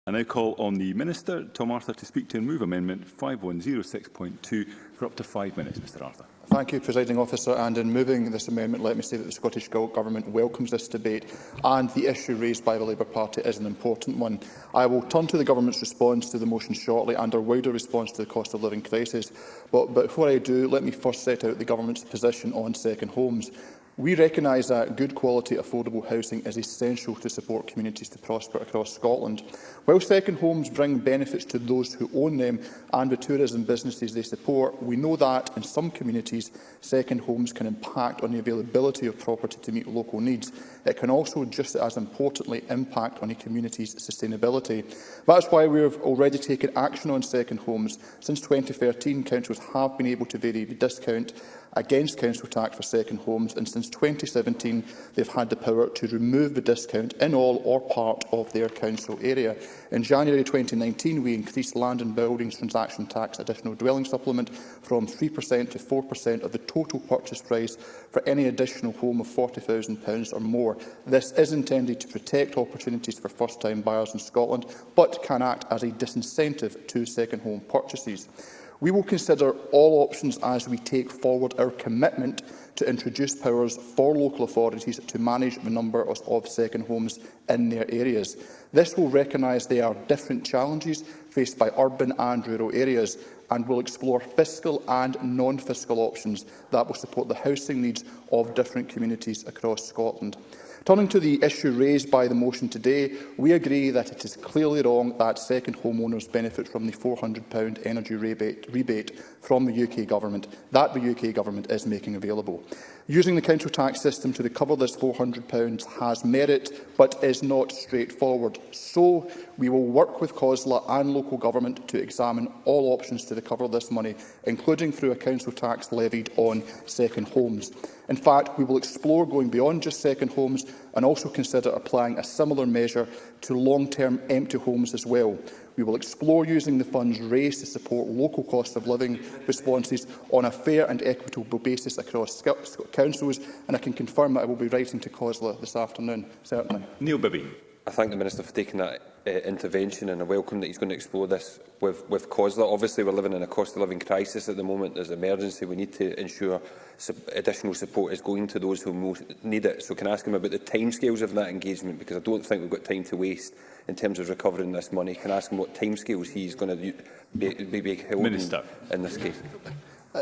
I now call on the Minister, Tom Arthur, to speak to and move Amendment 5106.2 for up to 5 minutes. Mr Arthur. Thank you, Presiding Officer. And in moving this amendment, let me say that the Scottish Government welcomes this debate, and the issue raised by the Labour Party is an important one. I will turn to the Government's response to the motion shortly and our wider response to the cost of living crisis. But before I do, let me first set out the Government's position on second homes. We recognise that good quality, affordable housing is essential to support communities to prosper across Scotland. While second homes bring benefits to those who own them and the tourism businesses they support, we know that in some communities, second homes can impact on the availability of property to meet local needs. It can also, just as importantly, impact on a community's sustainability. That's why we have already taken action on second homes. Since 2013, councils have been able to vary the discount against council tax for second homes, and since 2017 they've had the power to remove the discount in all or part of their council area. In January 2019 we increased land and buildings transaction tax additional dwelling supplement from 3% to 4% of the total purchase price for any additional home of £40,000 or more. This is intended to protect opportunities for first-time buyers in Scotland, but can act as a disincentive to second home purchases. We will consider all options as we take forward our commitment to introduce powers for local authorities to manage the number of second homes in their areas. This will recognise there are different challenges faced by urban and rural areas, and will explore fiscal and non-fiscal options that will support the housing needs of different communities across Scotland. Turning to the issue raised by the motion today, we agree that it is clearly wrong that second homeowners benefit from the £400 energy rebate from the UK Government that the UK Government is making available. Using the council tax system to recover this £400 has merit, but is not straightforward. So we will work with COSLA and local government to examine all options to recover this money, including through a council tax levied on second homes. In fact, we will explore going beyond just second homes and also consider applying a similar measure to long-term empty homes as well. We will explore using the funds raised to support local cost of living responses on a fair and equitable basis across councils, and I can confirm that I will be writing to COSLA this afternoon, certainly. Neil Bibby. I thank the Minister for taking that intervention, and I welcome that he's going to explore this with COSLA. Obviously, we're living in a cost of living crisis at the moment. There's an emergency. We need to ensure additional support is going to those who most need it. So can I ask him about the timescales of that engagement? Because I don't think we've got time to waste in terms of recovering this money. Can I ask him what timescales he's going to be held in this case?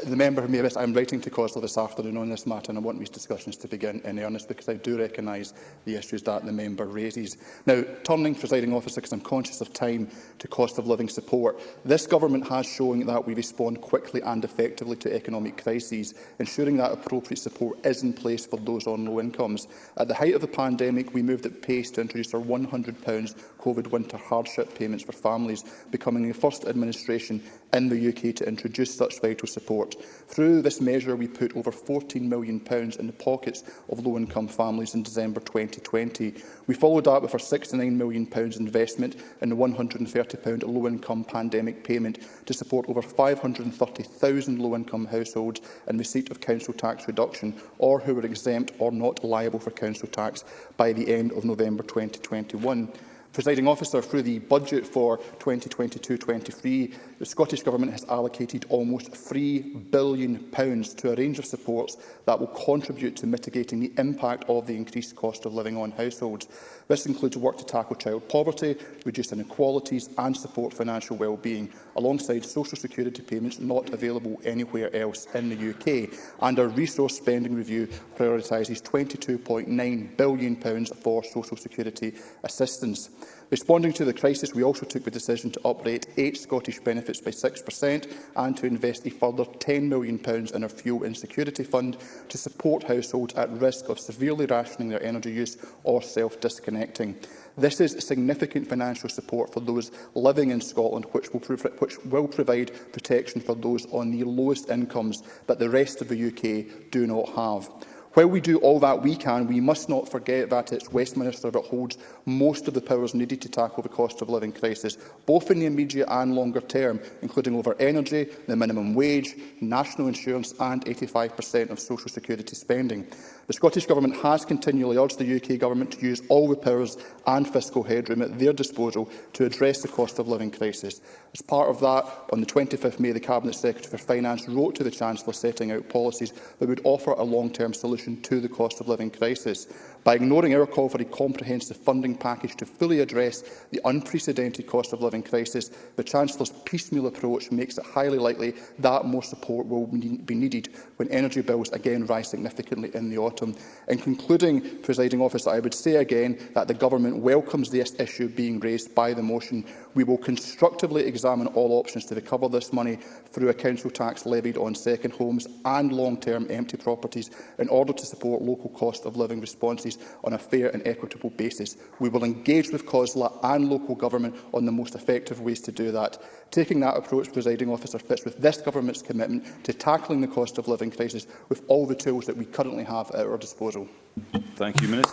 The member may have I'm writing to COSLA this afternoon on this matter, and I want these discussions to begin in earnest, because I do recognise the issues that the member raises. Now, turning, Presiding Officer, because I'm conscious of time, to cost of living support, this Government has shown that we respond quickly and effectively to economic crises, ensuring that appropriate support is in place for those on low incomes. At the height of the pandemic, we moved at pace to introduce our £100 COVID winter hardship payments for families, becoming the first administration in the UK to introduce such vital support. Through this measure, we put over £14 million in the pockets of low-income families in December 2020. We followed that with our £69 million investment in the £130 low-income pandemic payment to support over 530,000 low-income households in receipt of council tax reduction, or who were exempt or not liable for council tax by the end of November 2021. Presiding Officer, through the budget for 2022-23, the Scottish Government has allocated almost £3 billion to a range of supports that will contribute to mitigating the impact of the increased cost of living on households. This includes work to tackle child poverty, reduce inequalities and support financial well-being, alongside social security payments not available anywhere else in the UK. And our resource spending review prioritises £22.9 billion for social security assistance. Responding to the crisis, we also took the decision to uprate 8 Scottish benefits by 6% and to invest a further £10 million in our Fuel Insecurity Fund to support households at risk of severely rationing their energy use or self-disconnecting. This is significant financial support for those living in Scotland, which will provide protection for those on the lowest incomes that the rest of the UK do not have. While we do all that we can, we must not forget that it's Westminster that holds most of the powers needed to tackle the cost of living crisis, both in the immediate and longer term, including over energy, the minimum wage, national insurance and 85% of social security spending. The Scottish Government has continually urged the UK Government to use all the powers and fiscal headroom at their disposal to address the cost of living crisis. As part of that, on the 25th May, the Cabinet Secretary for Finance wrote to the Chancellor setting out policies that would offer a long-term solution to the cost of living crisis. By ignoring our call for a comprehensive funding package to fully address the unprecedented cost of living crisis, the Chancellor's piecemeal approach makes it highly likely that more support will be needed when energy bills again rise significantly in the autumn. In concluding, Presiding Officer, I would say again that the Government welcomes this issue being raised by the motion. We will constructively examine all options to recover this money through a council tax levied on second homes and long-term empty properties in order to support local cost of living responses on a fair and equitable basis. We will engage with COSLA and local government on the most effective ways to do that. Taking that approach, Presiding Officer, fits with this Government's commitment to tackling the cost of living crisis with all the tools that we currently have at our disposal. Thank you, Minister.